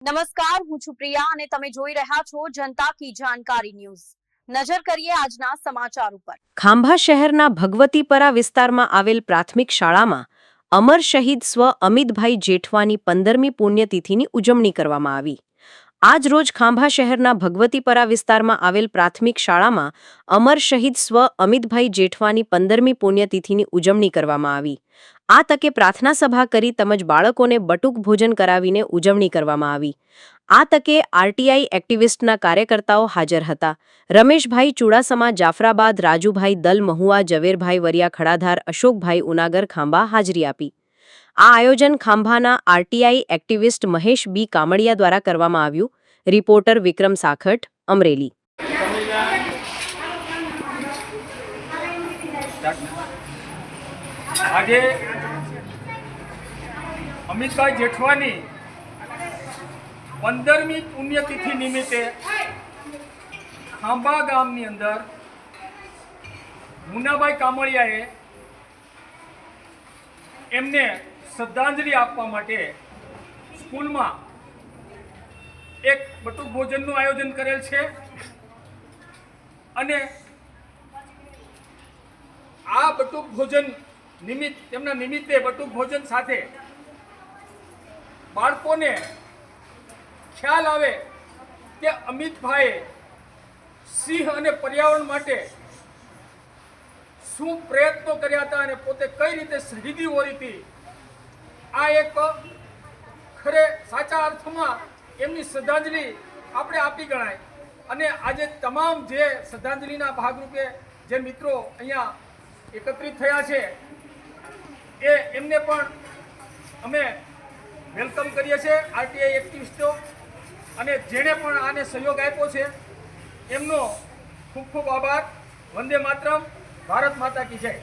નમસ્કાર, હું છું પ્રિયા અને તમે જોઈ રહ્યા છો જનતા કી જાણકારી ન્યૂઝ। નજર કરીએ આજના સમાચાર ઉપર। ખાંભા શહેરના ભગવતીપરા વિસ્તારમાં આવેલ પ્રાથમિક શાળામાં અમર શહીદ સ્વ અમિતભાઈ જેઠવાની 15મી પુણ્યતિથિની ઉજવણી કરવામાં આવી। આજ રોજ ખાંભા શહેરના ભગવતીપરા વિસ્તારમાં આવેલ પ્રાથમિક શાળામાં અમર શહીદ સ્વ અમિતભાઈ જેઠવાની 15મી પુણ્યતિથિની ઉજવણી કરવામાં આવી। આ તકે પ્રાર્થના સભા કરી તેમજ બાળકોને બટુક ભોજન કરાવીને ઉજવણી કરવામાં આવી। આ તકે આરટીઆઈ એક્ટિવિસ્ટના કાર્યકર્તાઓ હાજર હતા। રમેશભાઈ ચુડાસમા જાફરાબાદ, રાજુભાઈ દલ મહુવા, ઝવેરભાઈ વરિયા ખડાધાર, અશોકભાઈ ઉનાગર ખાંભા હાજરી આપી। આ આયોજન ખાંભાના આરટીઆઈ એક્ટિવિસ્ટ મહેશ બી કામડિયા દ્વારા કરવામાં આવ્યું। રિપોર્ટર વિક્રમ સાખટ, અમરેલી। આજે અમિતભાઈ જેઠવાની 15મી પુણ્યતિથિ નિમિત્તે ખાંભા ગામની અંદર મુનાભાઈ કામળિયાએ એમને શ્રદ્ધાંજલિ આપવા માટે સ્કૂલમાં એક બટુક ભોજનનું આયોજન કરેલ છે અને આ બટુક ભોજન તેમના નિમિત્તે બટુક ભોજન સાથે બાળકોને ખ્યાલ આવે કે અમિતભાઈએ સિંહ અને પર્યાવરણ માટે શું પ્રયત્નો કર્યા હતા અને પોતે કઈ રીતે શહીદી ઓરી હતી। આ એક ખરે સાચા અર્થમાં એમની શ્રદ્ધાંજલિ આપણે આપી ગણાય અને આજે તમામ જે શ્રદ્ધાંજલિના ભાગરૂપે જે મિત્રો અહીંયા એકત્રિત થયા છે એ એમને પણ અમે વેલકમ કરીએ છીએ। આરટીઆઈ એક્ટિવિસ્ટો અને જેણે પણ આને સહયોગ આપ્યો છે એમનો ખૂબ ખૂબ આભાર। વંદે માતરમ, ભારત માતા કી જય।